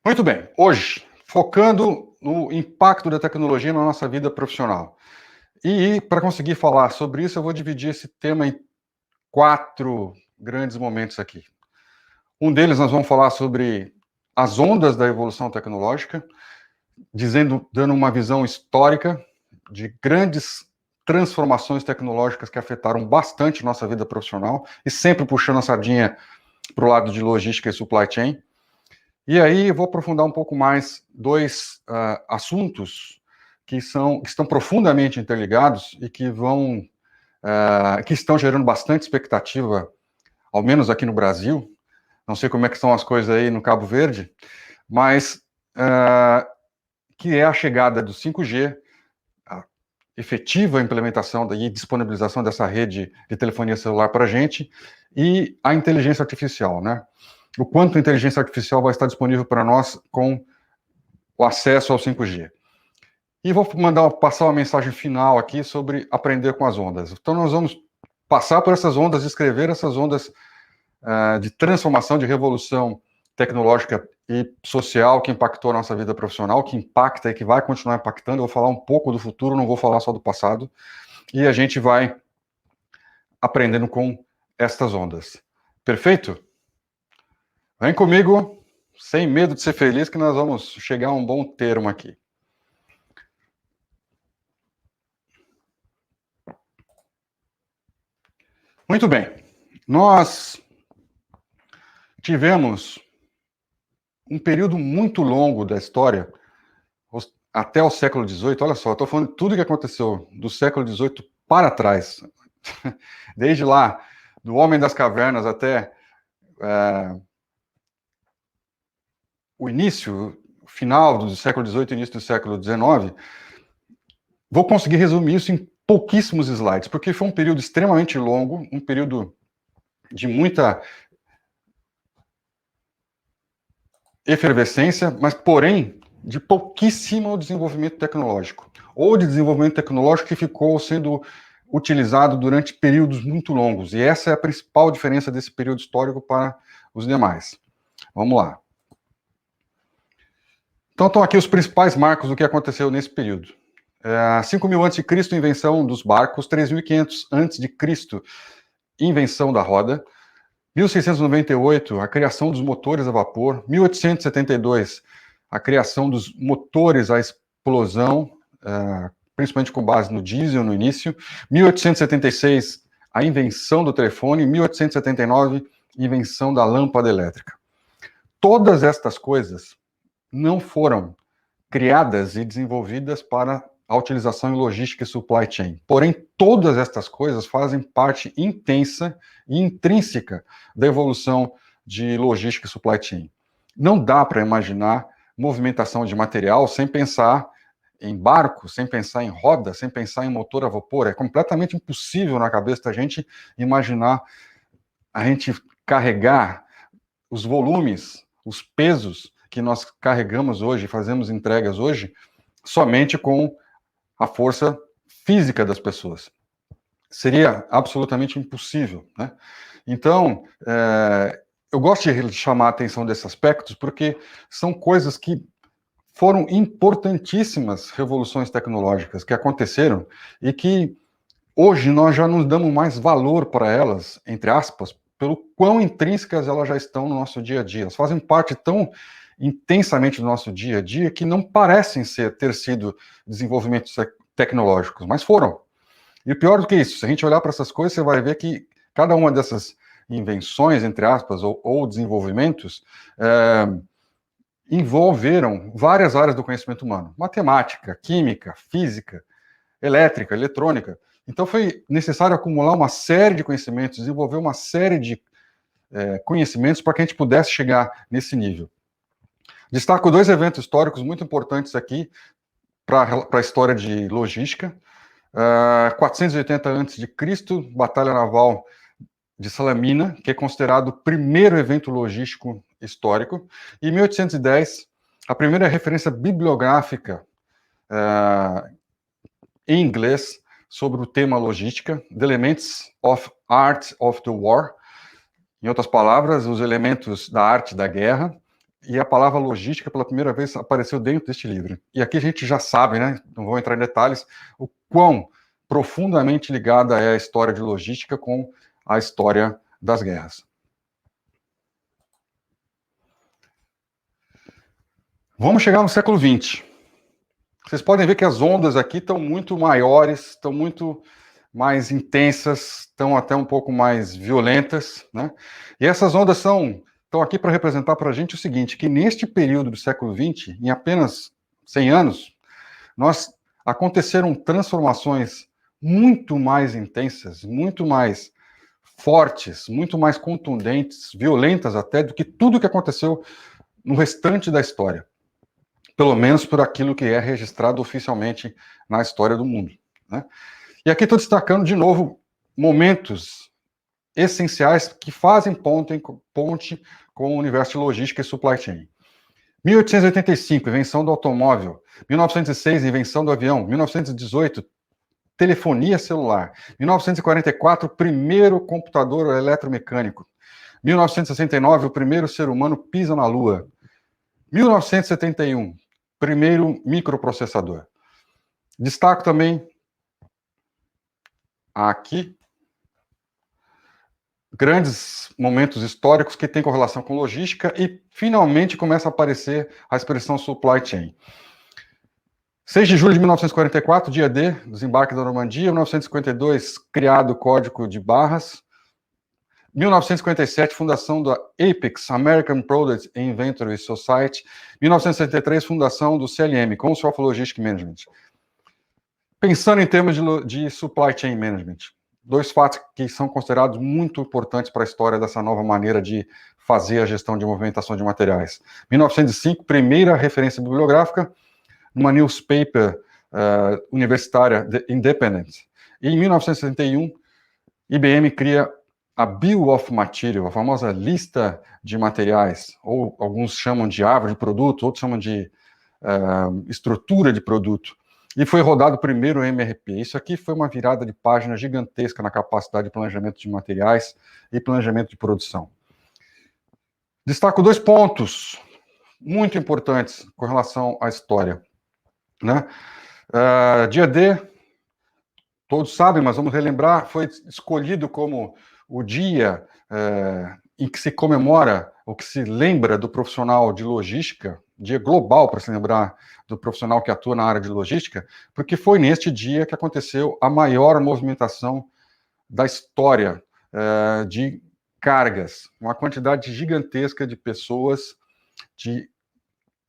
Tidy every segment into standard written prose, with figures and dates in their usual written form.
Muito bem, hoje, focando no impacto da tecnologia na nossa vida profissional. E para conseguir falar sobre isso, eu vou dividir esse tema em 4 grandes momentos aqui. Um deles nós vamos falar sobre as ondas da evolução tecnológica, dando uma visão histórica de grandes transformações tecnológicas que afetaram bastante nossa vida profissional e sempre puxando a sardinha para o lado de logística e supply chain. E aí eu vou aprofundar um pouco mais dois assuntos que estão profundamente interligados e que estão gerando bastante expectativa, ao menos aqui no Brasil. Não sei como é que estão as coisas aí no Cabo Verde, mas que é a chegada do 5G, a efetiva implementação e disponibilização dessa rede de telefonia celular para a gente, e a inteligência artificial, né? O quanto a inteligência artificial vai estar disponível para nós com o acesso ao 5G. E vou passar uma mensagem final aqui sobre aprender com as ondas. Então, nós vamos passar por essas ondas, descrever essas ondas de transformação, de revolução tecnológica e social que impactou a nossa vida profissional, que impacta e que vai continuar impactando. Eu vou falar um pouco do futuro, não vou falar só do passado. E a gente vai aprendendo com estas ondas. Perfeito? Vem comigo, sem medo de ser feliz, que nós vamos chegar a um bom termo aqui. Muito bem. Nós tivemos um período muito longo da história, até o século XVIII. Olha só, estou falando de tudo que aconteceu do século XVIII para trás. Desde lá, do Homem das Cavernas até o final do século XVIII e início do século XIX. Vou conseguir resumir isso em pouquíssimos slides, porque foi um período extremamente longo, um período de muita efervescência, mas, porém, de pouquíssimo desenvolvimento tecnológico, ou de desenvolvimento tecnológico que ficou sendo utilizado durante períodos muito longos, e essa é a principal diferença desse período histórico para os demais. Vamos lá. Então, estão aqui os principais marcos do que aconteceu nesse período. 5.000 a.C., invenção dos barcos. 3.500 a.C., invenção da roda. 1698, a criação dos motores a vapor. 1872, a criação dos motores a explosão, principalmente com base no diesel no início. 1876, a invenção do telefone. 1879, invenção da lâmpada elétrica. Todas estas coisas não foram criadas e desenvolvidas para a utilização em logística e supply chain. Porém, todas estas coisas fazem parte intensa e intrínseca da evolução de logística e supply chain. Não dá para imaginar movimentação de material sem pensar em barco, sem pensar em roda, sem pensar em motor a vapor. É completamente impossível na cabeça da gente imaginar a gente carregar os volumes, os pesos que nós carregamos hoje, fazemos entregas hoje, somente com a força física das pessoas. Seria absolutamente impossível, né? Então, eu gosto de chamar a atenção desses aspectos porque são coisas que foram importantíssimas revoluções tecnológicas que aconteceram e que hoje nós já não damos mais valor para elas, entre aspas, pelo quão intrínsecas elas já estão no nosso dia a dia. Elas fazem parte tão intensamente do nosso dia a dia que não parecem ter sido desenvolvimentos tecnológicos, mas foram. E o pior do que isso, se a gente olhar para essas coisas, você vai ver que cada uma dessas invenções, entre aspas, ou desenvolvimentos, envolveram várias áreas do conhecimento humano. Matemática, química, física, elétrica, eletrônica. Então foi necessário acumular uma série de conhecimentos, desenvolver uma série de conhecimentos para que a gente pudesse chegar nesse nível. Destaco 2 eventos históricos muito importantes aqui para a história de logística. 480 a.C., Batalha Naval de Salamina, que é considerado o primeiro evento logístico histórico. E 1810, a primeira referência bibliográfica em inglês sobre o tema logística, The Elements of Art of the War. Em outras palavras, os elementos da arte da guerra. e a palavra logística, pela primeira vez, apareceu dentro deste livro. E aqui a gente já sabe, né, não vou entrar em detalhes, o quão profundamente ligada é a história de logística com a história das guerras. Vamos chegar no século XX. Vocês podem ver que as ondas aqui estão muito maiores, estão muito mais intensas, estão até um pouco mais violentas, né? E essas ondas estão aqui para representar para a gente o seguinte, que neste período do século XX, em apenas 100 anos, aconteceram transformações muito mais intensas, muito mais fortes, muito mais contundentes, violentas até, do que tudo que aconteceu no restante da história. Pelo menos por aquilo que é registrado oficialmente na história do mundo, né? E aqui estou destacando, de novo, momentos essenciais que fazem ponte com o universo de logística e supply chain. 1885, invenção do automóvel. 1906, invenção do avião. 1918, telefonia celular. 1944, primeiro computador eletromecânico. 1969, o primeiro ser humano pisa na Lua. 1971, primeiro microprocessador. Destaco também aqui grandes momentos históricos que têm correlação com logística e finalmente começa a aparecer a expressão supply chain. 6 de julho de 1944, dia D, desembarque da Normandia. 1952, criado o Código de Barras. 1957, fundação da Apex, American Product Inventory Society. 1963, fundação do CLM, Council of Logistic Management. Pensando em termos de supply chain management, dois fatos que são considerados muito importantes para a história dessa nova maneira de fazer a gestão de movimentação de materiais. 1905, primeira referência bibliográfica, numa newspaper universitária, The Independent. E em 1961, IBM cria a Bill of Material, a famosa lista de materiais, ou alguns chamam de árvore de produto, outros chamam de estrutura de produto. E foi rodado o primeiro MRP. Isso aqui foi uma virada de página gigantesca na capacidade de planejamento de materiais e planejamento de produção. Destaco 2 pontos muito importantes com relação à história, né? Dia D, todos sabem, mas vamos relembrar, foi escolhido como o dia em que se comemora, ou que se lembra do profissional de logística, dia global para se lembrar do profissional que atua na área de logística, porque foi neste dia que aconteceu a maior movimentação da história de cargas, uma quantidade gigantesca de pessoas, de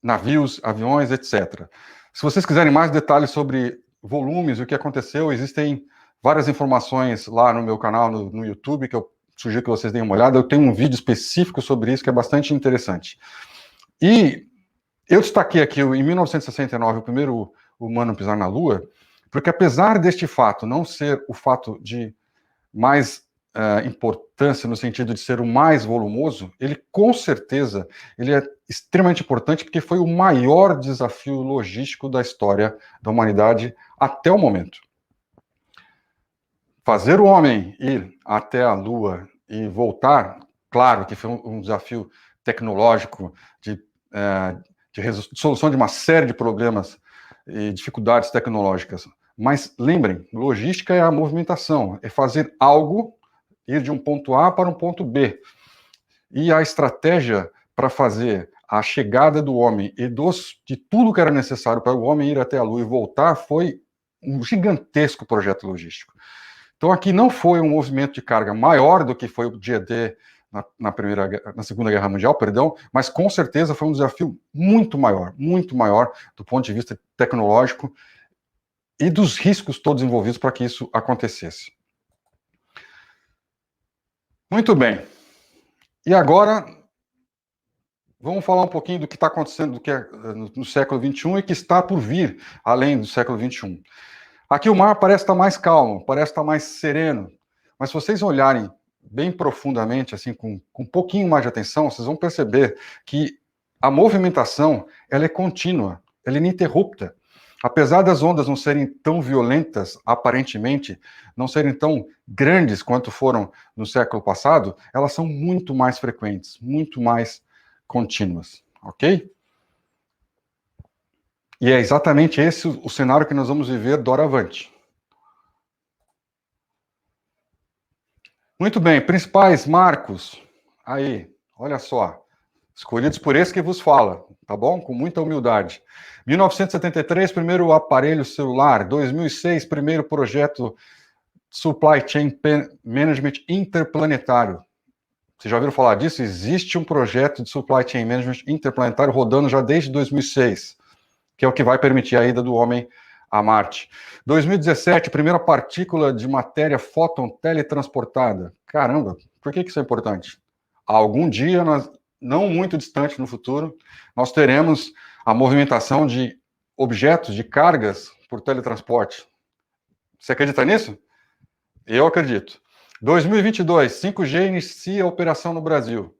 navios, aviões, etc. Se vocês quiserem mais detalhes sobre volumes e o que aconteceu, existem várias informações lá no meu canal, no YouTube, que eu sugiro que vocês deem uma olhada. Eu tenho um vídeo específico sobre isso que é bastante interessante. E eu destaquei aqui, em 1969, o primeiro humano pisar na Lua, porque apesar deste fato não ser o fato de mais importância no sentido de ser o mais volumoso, ele com certeza ele é extremamente importante porque foi o maior desafio logístico da história da humanidade até o momento. Fazer o homem ir até a Lua e voltar, claro que foi um desafio tecnológico de solução de uma série de problemas e dificuldades tecnológicas. Mas lembrem, logística é a movimentação, é fazer algo, ir de um ponto A para um ponto B. E a estratégia para fazer a chegada do homem e de tudo que era necessário para o homem ir até a Lua e voltar foi um gigantesco projeto logístico. Então aqui não foi um movimento de carga maior do que foi o dia D na Segunda Guerra Mundial, perdão, mas com certeza foi um desafio muito maior do ponto de vista tecnológico e dos riscos todos envolvidos para que isso acontecesse. Muito bem. E agora, vamos falar um pouquinho do que está acontecendo no século XXI e que está por vir além do século XXI. Aqui o mar parece estar mais calmo, parece estar mais sereno, mas se vocês olharem bem profundamente, assim, com um pouquinho mais de atenção, vocês vão perceber que a movimentação ela é contínua, ela é ininterrupta. Apesar das ondas não serem tão violentas, aparentemente, não serem tão grandes quanto foram no século passado, elas são muito mais frequentes, muito mais contínuas. ok? E é exatamente esse o cenário que nós vamos viver doravante. Muito bem, principais marcos. Aí, olha só. Escolhidos por esse que vos fala, tá bom? Com muita humildade. 1973, primeiro aparelho celular. 2006, primeiro projeto Supply Chain Management interplanetário. Vocês já ouviram falar disso? Existe um projeto de Supply Chain Management interplanetário rodando já desde 2006, que é o que vai permitir a ida do homem a Marte. 2017, primeira partícula de matéria fóton teletransportada. Caramba, por que isso é importante? Algum dia, não muito distante no futuro, nós teremos a movimentação de objetos, de cargas por teletransporte. Você acredita nisso? Eu acredito. 2022, 5G inicia a operação no Brasil.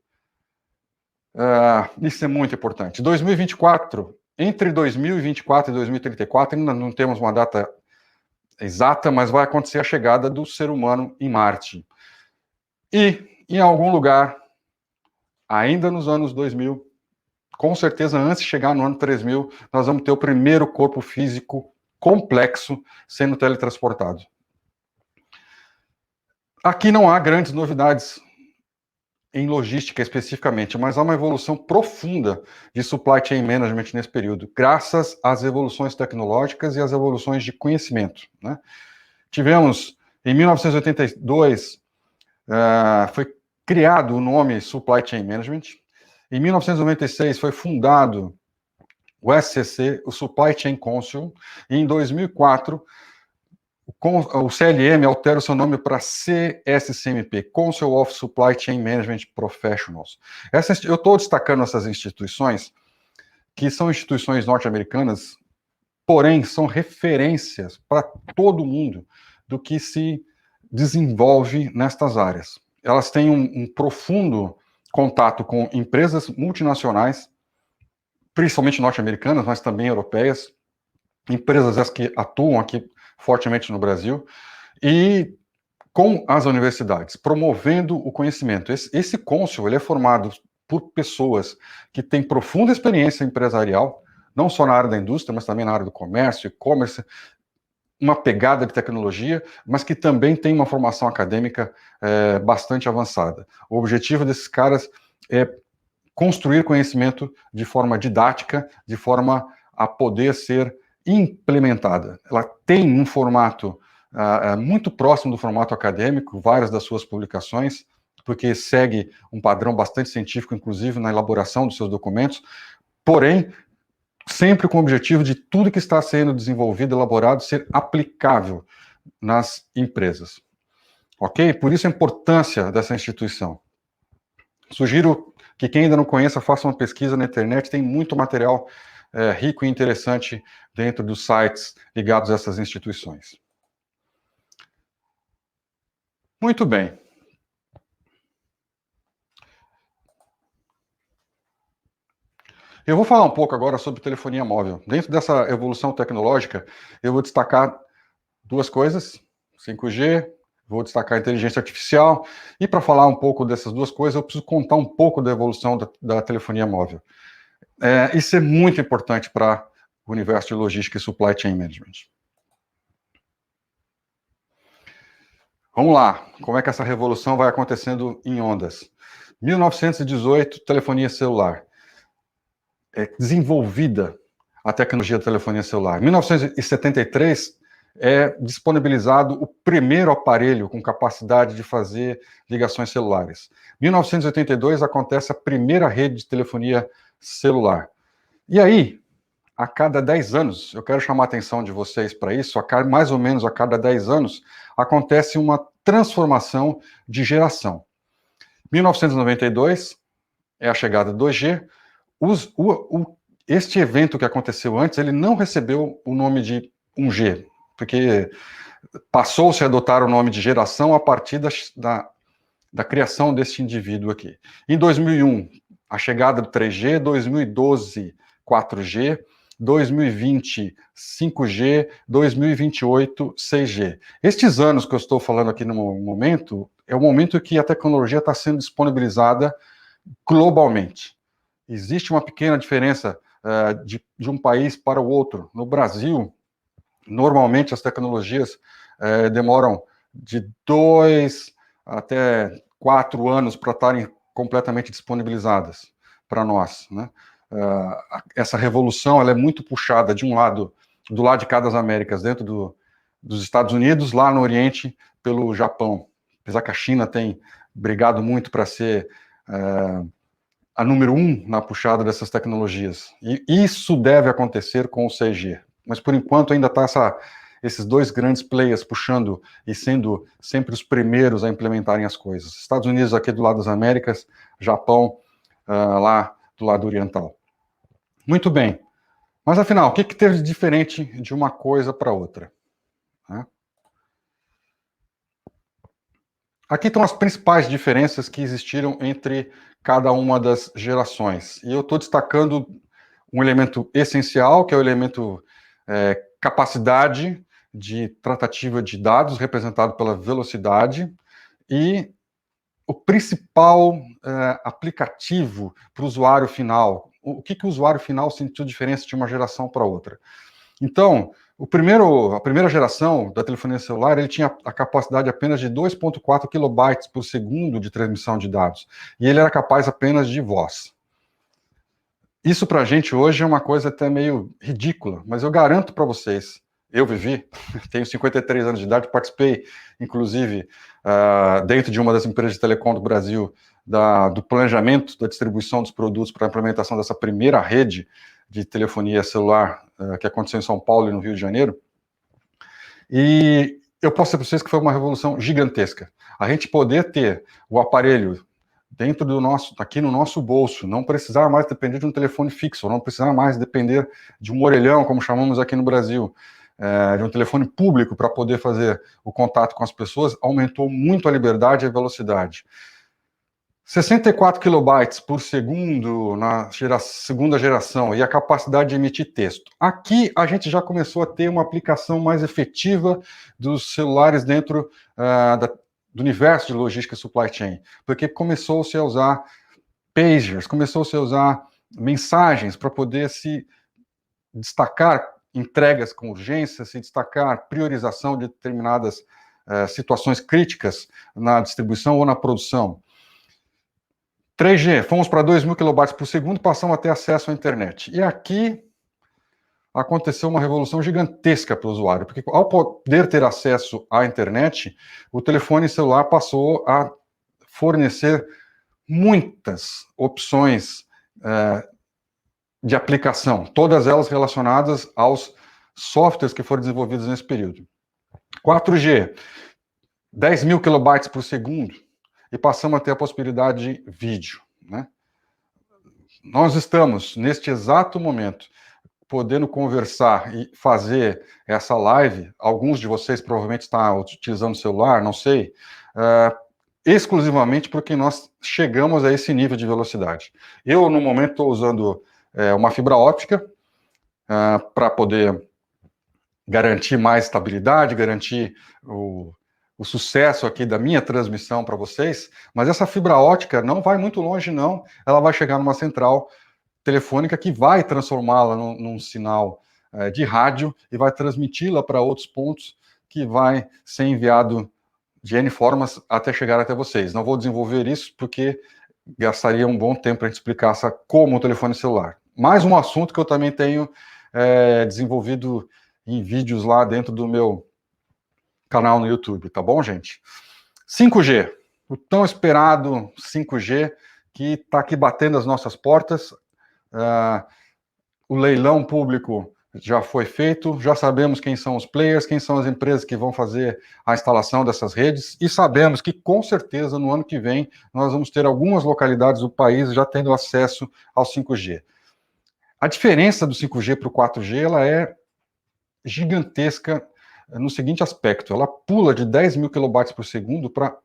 Isso é muito importante. 2024, entre 2024 e 2034, ainda não temos uma data exata, mas vai acontecer a chegada do ser humano em Marte. E, em algum lugar, ainda nos anos 2000, com certeza antes de chegar no ano 3000, nós vamos ter o primeiro corpo físico complexo sendo teletransportado. Aqui não há grandes novidades em logística especificamente, mas há uma evolução profunda de supply chain management nesse período, graças às evoluções tecnológicas e às evoluções de conhecimento, né? Tivemos, em 1982, foi criado o nome Supply Chain Management. Em 1996 foi fundado o SCC, o Supply Chain Council, e em 2004 o CLM altera o seu nome para CSCMP, Council of Supply Chain Management Professionals. Eu estou destacando essas instituições, que são instituições norte-americanas, porém são referências para todo mundo do que se desenvolve nestas áreas. Elas têm um profundo contato com empresas multinacionais, principalmente norte-americanas, mas também europeias, empresas essas que atuam aqui fortemente no Brasil, e com as universidades, promovendo o conhecimento. Esse cônsul, ele é formado por pessoas que têm profunda experiência empresarial, não só na área da indústria, mas também na área do comércio, e-commerce, uma pegada de tecnologia, mas que também tem uma formação acadêmica bastante avançada. O objetivo desses caras é construir conhecimento de forma didática, de forma a poder ser implementada. Ela tem um formato muito próximo do formato acadêmico, várias das suas publicações, porque segue um padrão bastante científico, inclusive na elaboração dos seus documentos, porém, sempre com o objetivo de tudo que está sendo desenvolvido, elaborado, ser aplicável nas empresas. Ok? Por isso a importância dessa instituição. Sugiro que quem ainda não conheça, faça uma pesquisa na internet, tem muito material rico e interessante dentro dos sites ligados a essas instituições. Muito bem. Eu vou falar um pouco agora sobre telefonia móvel. Dentro dessa evolução tecnológica, eu vou destacar duas coisas, 5G, vou destacar a inteligência artificial, e para falar um pouco dessas duas coisas, eu preciso contar um pouco da evolução da telefonia móvel. Isso é muito importante para o universo de logística e supply chain management. Vamos lá, como é que essa revolução vai acontecendo em ondas? 1918, telefonia celular. Desenvolvida a tecnologia da telefonia celular. 1973, é disponibilizado o primeiro aparelho com capacidade de fazer ligações celulares. 1982, acontece a primeira rede de telefonia celular. E aí, a cada 10 anos, eu quero chamar a atenção de vocês para isso, mais ou menos a cada 10 anos, acontece uma transformação de geração. 1992 é a chegada do 2G. Este evento que aconteceu antes, ele não recebeu o nome de 1G, porque passou-se a adotar o nome de geração a partir da criação deste indivíduo aqui. Em 2001, a chegada do 3G, 2012, 4G, 2020, 5G, 2028, 6G. Estes anos que eu estou falando aqui no momento, é o momento que a tecnologia está sendo disponibilizada globalmente. existe uma pequena diferença de um país para o outro. No Brasil, normalmente as tecnologias demoram de 2 até 4 anos para estarem completamente disponibilizadas para nós, né? Essa revolução ela é muito puxada de um lado, do lado de cada das Américas, dentro dos Estados Unidos, lá no Oriente, pelo Japão. Apesar que a China tem brigado muito para ser a número 1 na puxada dessas tecnologias. E isso deve acontecer com o 6G. Mas, por enquanto, ainda está esses dois grandes players puxando e sendo sempre os primeiros a implementarem as coisas. Estados Unidos aqui do lado das Américas, Japão lá do lado oriental. Muito bem. Mas, afinal, o que teve de diferente de uma coisa para outra? Aqui estão as principais diferenças que existiram entre cada uma das gerações. E eu estou destacando um elemento essencial, que é o elemento capacidade de tratativa de dados, representado pela velocidade, e o principal aplicativo para o usuário final. O que o usuário final sentiu diferença de uma geração para outra? Então, a primeira geração da telefonia celular, ele tinha a capacidade apenas de 2,4 kilobytes por segundo de transmissão de dados, e ele era capaz apenas de voz. Isso para a gente hoje é uma coisa até meio ridícula, mas eu garanto para vocês, eu vivi, tenho 53 anos de idade, participei, inclusive, dentro de uma das empresas de telecom do Brasil, do planejamento da distribuição dos produtos para a implementação dessa primeira rede de telefonia celular que aconteceu em São Paulo e no Rio de Janeiro. E eu posso dizer para vocês que foi uma revolução gigantesca. A gente poder ter o aparelho dentro aqui no nosso bolso, não precisar mais depender de um telefone fixo, não precisar mais depender de um orelhão, como chamamos aqui no Brasil, de um telefone público para poder fazer o contato com as pessoas, aumentou muito a liberdade e a velocidade. 64 kilobytes por segundo na segunda geração e a capacidade de emitir texto. Aqui a gente já começou a ter uma aplicação mais efetiva dos celulares dentro do universo de logística e supply chain, porque começou-se a usar pagers, começou-se a usar mensagens para poder se destacar entregas com urgência, se destacar priorização de determinadas situações críticas na distribuição ou na produção. 3G, fomos para 2.000 kilobytes por segundo, passamos a ter acesso à internet. E aqui aconteceu uma revolução gigantesca para o usuário, porque ao poder ter acesso à internet, o telefone celular passou a fornecer muitas opções de aplicação, todas elas relacionadas aos softwares que foram desenvolvidos nesse período. 4G, 10.000 kilobytes por segundo, e passamos a ter a possibilidade de vídeo, né? Nós estamos, neste exato momento, podendo conversar e fazer essa live, alguns de vocês provavelmente estão utilizando o celular, não sei, exclusivamente porque nós chegamos a esse nível de velocidade. Eu, no momento, estou usando uma fibra óptica para poder garantir mais estabilidade, garantir o sucesso aqui da minha transmissão para vocês, mas essa fibra ótica não vai muito longe, não. Ela vai chegar numa central telefônica que vai transformá-la num sinal de rádio e vai transmiti-la para outros pontos que vai ser enviado de N formas até chegar até vocês. Não vou desenvolver isso porque gastaria um bom tempo para a gente explicar como o telefone celular. Mais um assunto que eu também tenho desenvolvido em vídeos lá dentro do meu canal no YouTube, tá bom, gente? 5G, o tão esperado 5G que está aqui batendo as nossas portas. O leilão público já foi feito, já sabemos quem são os players, quem são as empresas que vão fazer a instalação dessas redes, e sabemos que, com certeza, no ano que vem, nós vamos ter algumas localidades do país já tendo acesso ao 5G. A diferença do 5G para o 4G, ela é gigantesca no seguinte aspecto, ela pula de 10.000 kilobytes por segundo para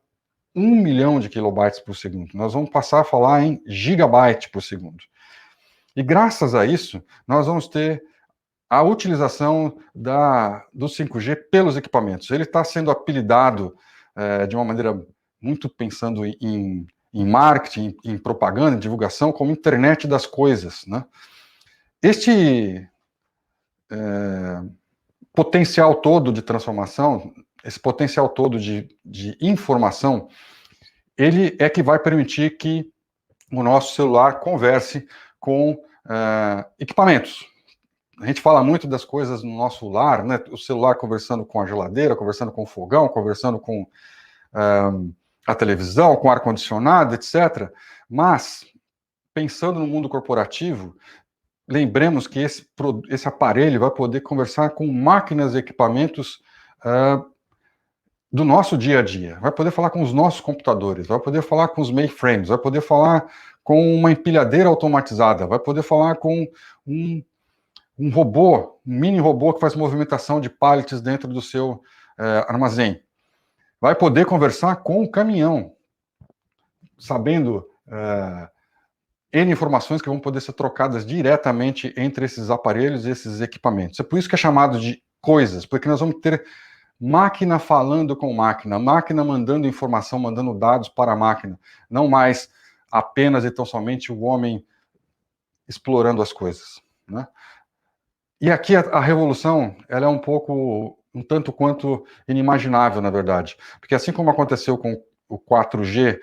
1 milhão de kilobytes por segundo. Nós vamos passar a falar em gigabyte por segundo. E graças a isso, nós vamos ter a utilização do 5G pelos equipamentos. Ele está sendo apelidado de uma maneira muito pensando em em marketing, em propaganda, em divulgação, como internet das coisas, né? Este potencial todo de transformação, esse potencial todo de informação, ele é que vai permitir que o nosso celular converse com equipamentos. A gente fala muito das coisas no nosso lar, né? O celular conversando com a geladeira, conversando com o fogão, conversando com a televisão, com o ar-condicionado, etc. Mas, pensando no mundo corporativo, lembremos que esse aparelho vai poder conversar com máquinas e equipamentos do nosso dia a dia, vai poder falar com os nossos computadores, vai poder falar com os mainframes, vai poder falar com uma empilhadeira automatizada, vai poder falar com um robô, um mini robô que faz movimentação de pallets dentro do seu armazém. Vai poder conversar com o caminhão, sabendo N informações que vão poder ser trocadas diretamente entre esses aparelhos e esses equipamentos. É por isso que é chamado de coisas, porque nós vamos ter máquina falando com máquina, máquina mandando informação, mandando dados para a máquina, não mais apenas e tão somente o homem explorando as coisas, né? E aqui a revolução, ela é um tanto quanto inimaginável, na verdade, porque assim como aconteceu com o 4G,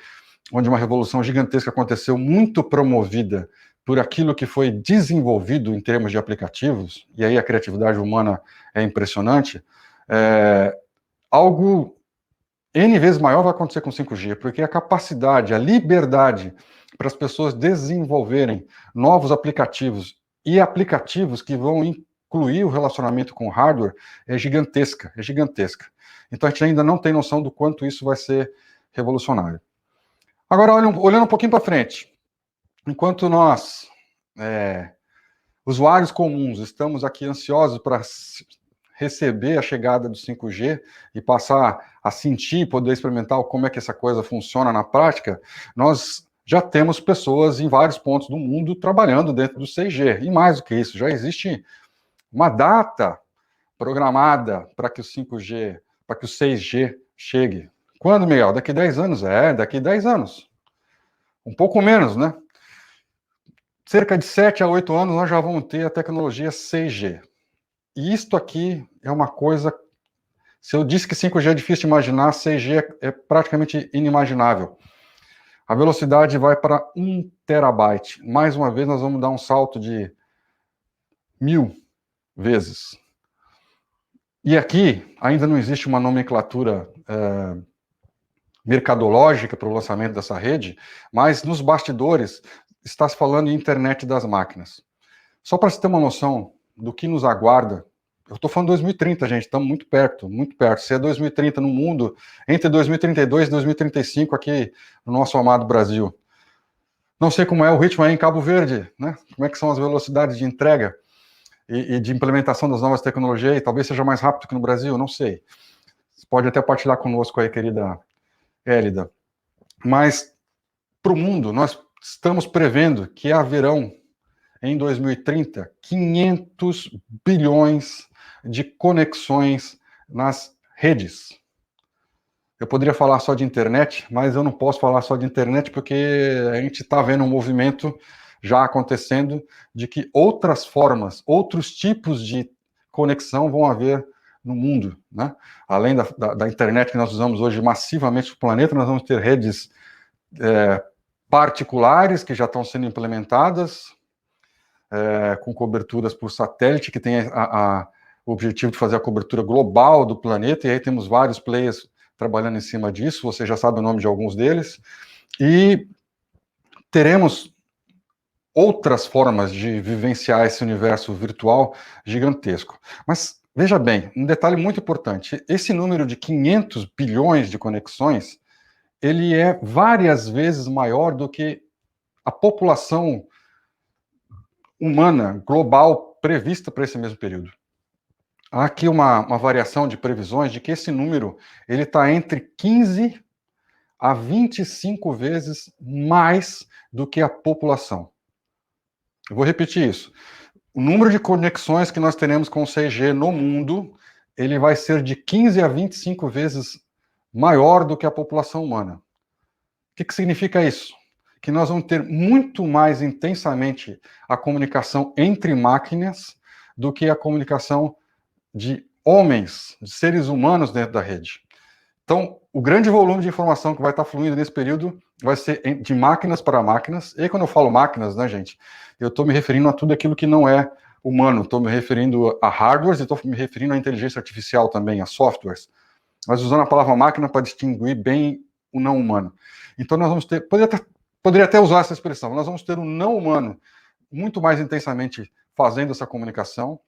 onde uma revolução gigantesca aconteceu, muito promovida por aquilo que foi desenvolvido em termos de aplicativos, e aí a criatividade humana é impressionante, algo N vezes maior vai acontecer com 5G, porque a capacidade, a liberdade para as pessoas desenvolverem novos aplicativos e aplicativos que vão incluir o relacionamento com o hardware é gigantesca, é gigantesca. Então a gente ainda não tem noção do quanto isso vai ser revolucionário. Agora, olhando um pouquinho para frente, enquanto nós, usuários comuns, estamos aqui ansiosos para receber a chegada do 5G e passar a sentir, poder experimentar como é que essa coisa funciona na prática, nós já temos pessoas em vários pontos do mundo trabalhando dentro do 6G. E mais do que isso, já existe uma data programada para que o 5G, para que o 6G chegue. Quando, Miguel? Daqui 10 anos? Daqui 10 anos. Um pouco menos, né? Cerca de 7 a 8 anos nós já vamos ter a tecnologia 6G. E isto aqui é uma coisa... Se eu disse que 5G é difícil de imaginar, 6G é praticamente inimaginável. A velocidade vai para 1 terabyte. Mais uma vez, nós vamos dar um salto de 1000 vezes. E aqui ainda não existe uma nomenclatura mercadológica para o lançamento dessa rede, mas nos bastidores está se falando em internet das máquinas. Só para você ter uma noção do que nos aguarda, eu estou falando 2030, gente, estamos muito perto, muito perto. Se é 2030 no mundo, entre 2032 e 2035 aqui no nosso amado Brasil. Não sei como é o ritmo aí em Cabo Verde, né? Como é que são as velocidades de entrega e de implementação das novas tecnologias, e talvez seja mais rápido que no Brasil, não sei. Você pode até partilhar conosco aí, querida Hélida. Mas, para o mundo, nós estamos prevendo que haverão, em 2030, 500 bilhões de conexões nas redes. Eu poderia falar só de internet, mas eu não posso falar só de internet porque a gente está vendo um movimento já acontecendo de que outras formas, outros tipos de conexão vão haver no mundo, né? Além da internet que nós usamos hoje massivamente no planeta, nós vamos ter redes particulares que já estão sendo implementadas, com coberturas por satélite, que tem o objetivo de fazer a cobertura global do planeta, e aí temos vários players trabalhando em cima disso, você já sabe o nome de alguns deles, e teremos outras formas de vivenciar esse universo virtual gigantesco. Mas, veja bem, um detalhe muito importante, esse número de 500 bilhões de conexões, ele é várias vezes maior do que a população humana global prevista para esse mesmo período. Há aqui uma variação de previsões de que esse número ele está entre 15 a 25 vezes mais do que a população. Eu vou repetir isso. O número de conexões que nós teremos com o 6G no mundo, ele vai ser de 15 a 25 vezes maior do que a população humana. que significa isso? Que nós vamos ter muito mais intensamente a comunicação entre máquinas do que a comunicação de homens, de seres humanos dentro da rede. Então, o grande volume de informação que vai estar fluindo nesse período vai ser de máquinas para máquinas. E quando eu falo máquinas, né, gente, eu estou me referindo a tudo aquilo que não é humano. Estou me referindo a hardwares e estou me referindo à inteligência artificial também, a softwares. Mas usando a palavra máquina para distinguir bem o não humano. Então, nós vamos ter... Poderia até usar essa expressão. Nós vamos ter o não humano muito mais intensamente fazendo essa comunicação.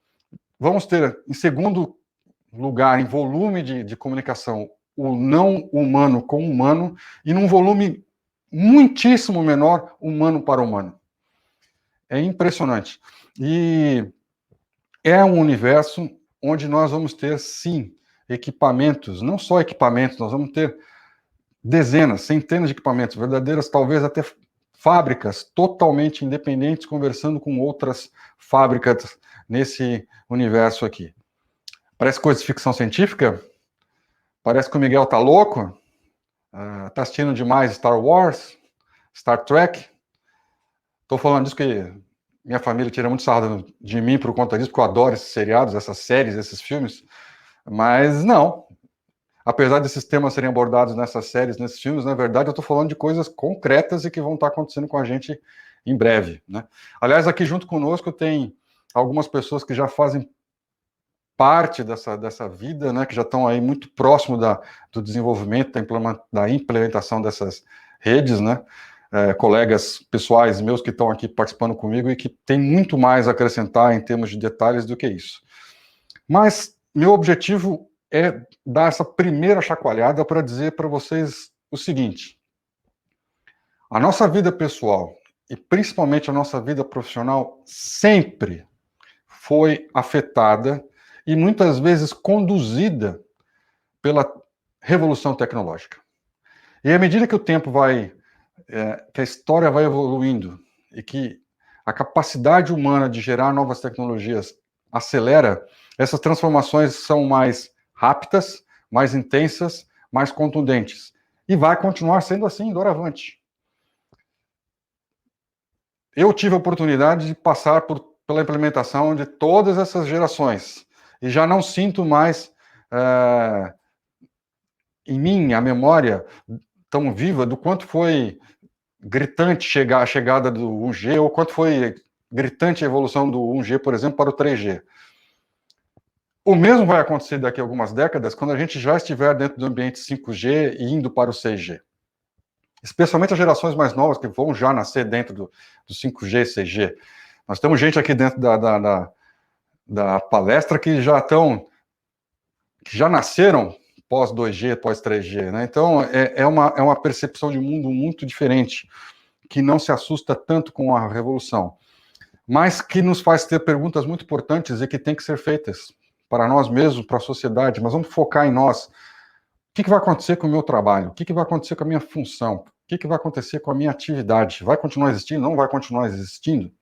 Vamos ter, em segundo lugar, em volume de comunicação, o não humano com o humano, e num volume muitíssimo menor, humano para humano. É impressionante. E é um universo onde nós vamos ter, sim, equipamentos, não só equipamentos, nós vamos ter dezenas, centenas de equipamentos, verdadeiras, talvez até fábricas totalmente independentes, conversando com outras fábricas nesse universo aqui. Parece coisa de ficção científica? Parece que o Miguel tá louco? Tá assistindo demais Star Wars? Star Trek? Tô falando disso que minha família tira muito sarro de mim por conta disso, porque eu adoro esses seriados, essas séries, esses filmes. Mas não. Apesar desses temas serem abordados nessas séries, nesses filmes, na verdade, eu estou falando de coisas concretas e que vão estar acontecendo com a gente em breve, né? Aliás, aqui junto conosco tem algumas pessoas que já fazem parte dessa vida, né, que já estão aí muito próximo do desenvolvimento, da implementação dessas redes, né? Colegas pessoais meus que estão aqui participando comigo e que tem muito mais a acrescentar em termos de detalhes do que isso. Mas meu objetivo é dar essa primeira chacoalhada para dizer para vocês o seguinte: a nossa vida pessoal e principalmente a nossa vida profissional sempre foi afetada e muitas vezes conduzida pela revolução tecnológica. E à medida que o tempo que a história vai evoluindo e que a capacidade humana de gerar novas tecnologias acelera, essas transformações são mais rápidas, mais intensas, mais contundentes. E vai continuar sendo assim, doravante. Eu tive a oportunidade de passar pela implementação de todas essas gerações e já não sinto mais em mim a memória tão viva do quanto foi gritante a chegada do 1G ou quanto foi gritante a evolução do 1G, por exemplo, para o 3G. O mesmo vai acontecer daqui a algumas décadas, quando a gente já estiver dentro do ambiente 5G e indo para o 6G. Especialmente as gerações mais novas, que vão já nascer dentro do 5G e 6G. Nós temos gente aqui dentro da palestra que já nasceram pós 2G, pós 3G, né? Então, é uma percepção de mundo muito diferente, que não se assusta tanto com a revolução, mas que nos faz ter perguntas muito importantes e que tem que ser feitas para nós mesmos, para a sociedade. Mas vamos focar em nós. O que vai acontecer com o meu trabalho? O que vai acontecer com a minha função? O que vai acontecer com a minha atividade? Vai continuar existindo? Não vai continuar existindo?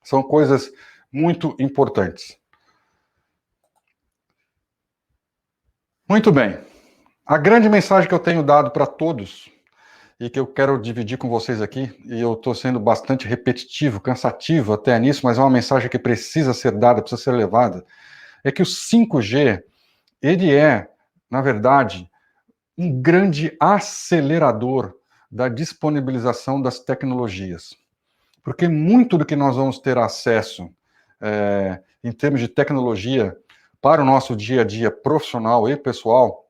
São coisas muito importantes. Muito bem. A grande mensagem que eu tenho dado para todos e que eu quero dividir com vocês aqui, e eu estou sendo bastante repetitivo, cansativo até nisso, mas é uma mensagem que precisa ser dada, precisa ser levada, é que o 5G, ele é, na verdade, um grande acelerador da disponibilização das tecnologias. Porque muito do que nós vamos ter acesso em termos de tecnologia para o nosso dia a dia profissional e pessoal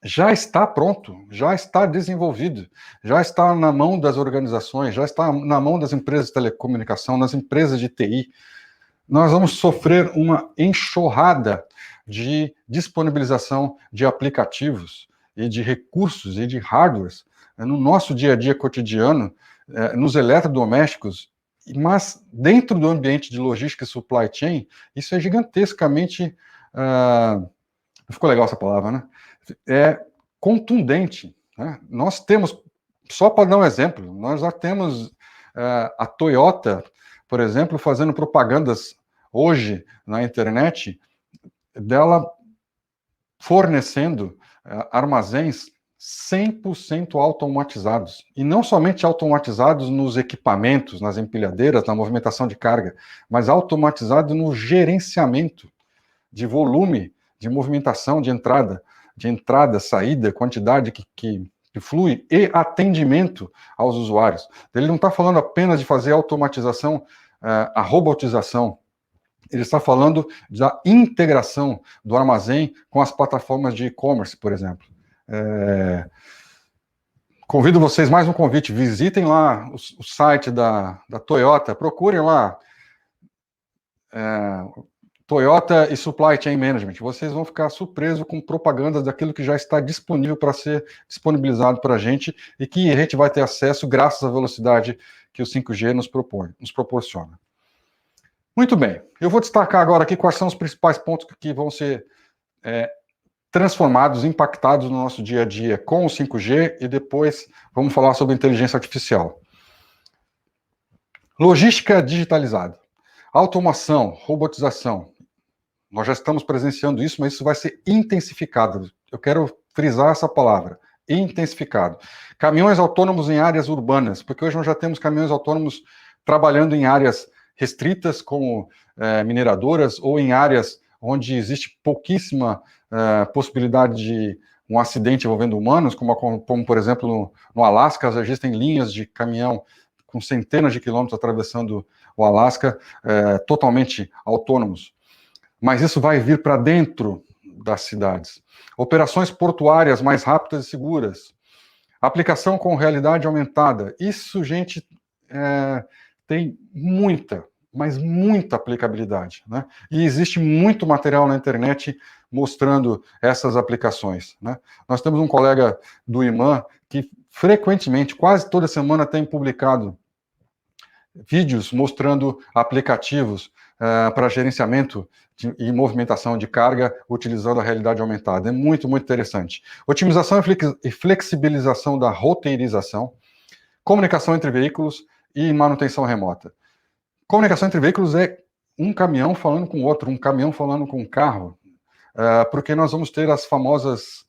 já está pronto, já está desenvolvido, já está na mão das organizações, já está na mão das empresas de telecomunicação, das empresas de TI. Nós vamos sofrer uma enxurrada de disponibilização de aplicativos e de recursos e de hardwares no nosso dia a dia cotidiano, nos eletrodomésticos, mas dentro do ambiente de logística e supply chain, isso é gigantescamente... ficou legal essa palavra, né? É contundente, né? Nós temos, só para dar um exemplo, nós já temos a Toyota, por exemplo, fazendo propagandas hoje na internet dela fornecendo armazéns 100% automatizados. E não somente automatizados nos equipamentos, nas empilhadeiras, na movimentação de carga, mas automatizado no gerenciamento de volume, de movimentação, de entrada, saída, quantidade que flui e atendimento aos usuários. Ele não está falando apenas de fazer automatização, a robotização. Ele está falando da integração do armazém com as plataformas de e-commerce, por exemplo. Convido vocês, mais um convite, visitem lá o site da Toyota, procurem lá Toyota e Supply Chain Management. Vocês vão ficar surpresos com propagandas daquilo que já está disponível para ser disponibilizado para a gente e que a gente vai ter acesso graças à velocidade que o 5G nos proporciona. Muito bem, eu vou destacar agora aqui quais são os principais pontos que vão ser transformados, impactados no nosso dia a dia com o 5G e depois vamos falar sobre inteligência artificial. Logística digitalizada, automação, robotização. Nós já estamos presenciando isso, mas isso vai ser intensificado. Eu quero frisar essa palavra, intensificado. Caminhões autônomos em áreas urbanas, porque hoje nós já temos caminhões autônomos trabalhando em áreas restritas, como mineradoras, ou em áreas onde existe pouquíssima possibilidade de um acidente envolvendo humanos, como por exemplo, no Alasca, já existem linhas de caminhão com centenas de quilômetros atravessando o Alasca, totalmente autônomos. Mas isso vai vir para dentro das cidades. Operações portuárias mais rápidas e seguras. Aplicação com realidade aumentada. Isso, gente, tem muita, mas muita aplicabilidade, né? E existe muito material na internet mostrando essas aplicações, né? Nós temos um colega do IMAN que frequentemente, quase toda semana, tem publicado vídeos mostrando aplicativos para gerenciamento e movimentação de carga utilizando a realidade aumentada. É muito, muito interessante. Otimização e flexibilização da roteirização, comunicação entre veículos e manutenção remota. Comunicação entre veículos é um caminhão falando com outro, um caminhão falando com um carro, porque nós vamos ter as famosas,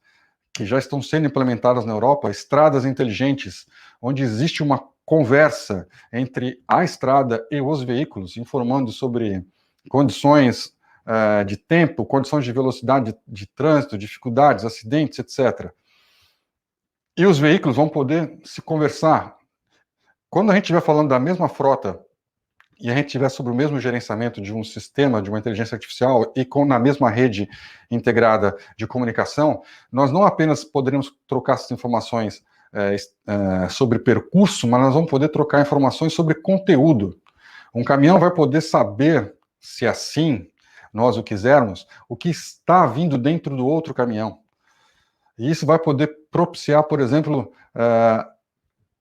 que já estão sendo implementadas na Europa, estradas inteligentes, onde existe uma conversa entre a estrada e os veículos, informando sobre condições de tempo, condições de velocidade de trânsito, dificuldades, acidentes, etc. E os veículos vão poder se conversar. Quando a gente estiver falando da mesma frota e a gente estiver sobre o mesmo gerenciamento de um sistema, de uma inteligência artificial e na mesma rede integrada de comunicação, nós não apenas poderemos trocar essas informações sobre percurso, mas nós vamos poder trocar informações sobre conteúdo. Um caminhão vai poder saber, se assim nós o quisermos, o que está vindo dentro do outro caminhão. E isso vai poder propiciar, por exemplo,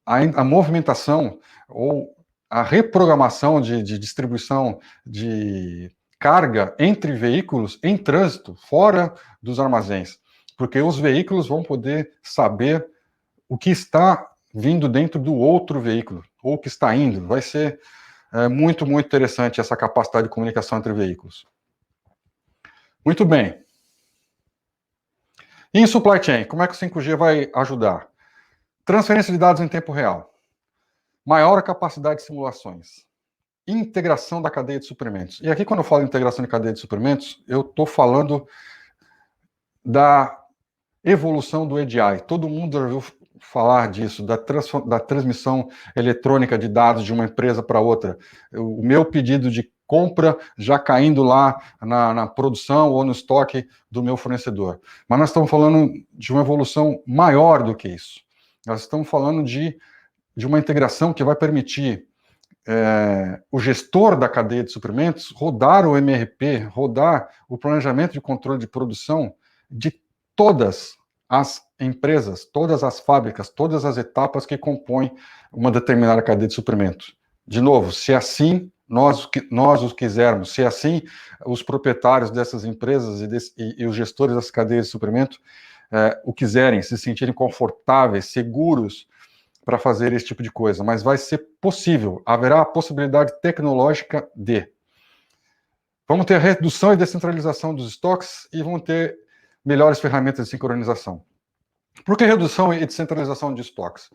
a movimentação ou a reprogramação de distribuição de carga entre veículos em trânsito, fora dos armazéns. Porque os veículos vão poder saber o que está vindo dentro do outro veículo, ou o que está indo. Vai ser muito, muito interessante essa capacidade de comunicação entre veículos. Muito bem. E em supply chain, como é que o 5G vai ajudar? Transferência de dados em tempo real. Maior capacidade de simulações. Integração da cadeia de suprimentos. E aqui, quando eu falo integração de cadeia de suprimentos, eu estou falando da evolução do EDI. Todo mundo já ouviu falar disso, da transmissão eletrônica de dados de uma empresa para outra. O meu pedido de compra já caindo lá na produção ou no estoque do meu fornecedor. Mas nós estamos falando de uma evolução maior do que isso. Nós estamos falando de uma integração que vai permitir o gestor da cadeia de suprimentos rodar o MRP, rodar o planejamento de controle de produção de todas as empresas, todas as fábricas, todas as etapas que compõem uma determinada cadeia de suprimentos. De novo, se assim nós os quisermos, se assim os proprietários dessas empresas e os gestores das cadeias de suprimento o quiserem, se sentirem confortáveis, seguros para fazer esse tipo de coisa, mas vai ser possível, haverá a possibilidade tecnológica de. Vamos ter redução e descentralização dos estoques e vamos ter melhores ferramentas de sincronização. Por que redução e descentralização de estoques?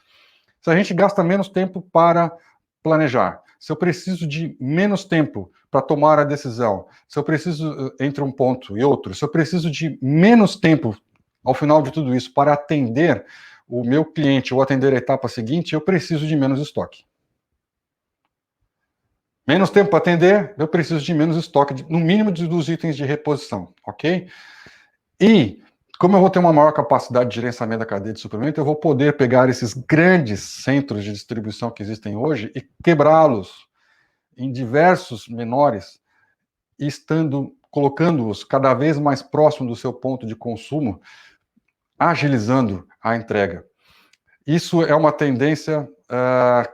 Se a gente gasta menos tempo para planejar, se eu preciso de menos tempo para tomar a decisão, se eu preciso, entre um ponto e outro, se eu preciso de menos tempo ao final de tudo isso para atender o meu cliente ou atender a etapa seguinte, eu preciso de menos estoque. Menos tempo para atender, eu preciso de menos estoque, no mínimo dos itens de reposição, ok? E, como eu vou ter uma maior capacidade de gerenciamento da cadeia de suprimento, eu vou poder pegar esses grandes centros de distribuição que existem hoje e quebrá-los em diversos menores, colocando-os cada vez mais próximo do seu ponto de consumo, agilizando a entrega. Isso é uma tendência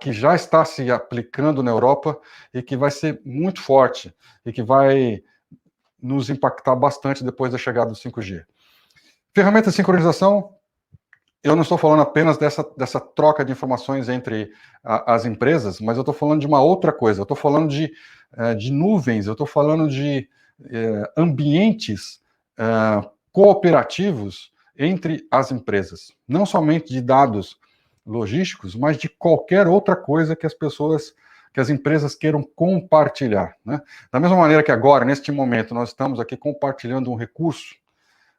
que já está se aplicando na Europa e que vai ser muito forte e que vai nos impactar bastante depois da chegada do 5G. Ferramenta de sincronização, eu não estou falando apenas dessa troca de informações entre as empresas, mas eu estou falando de uma outra coisa. Eu estou falando de nuvens, eu estou falando de ambientes cooperativos entre as empresas. Não somente de dados logísticos, mas de qualquer outra coisa que as empresas queiram compartilhar. Né? Da mesma maneira que agora, neste momento, nós estamos aqui compartilhando um recurso,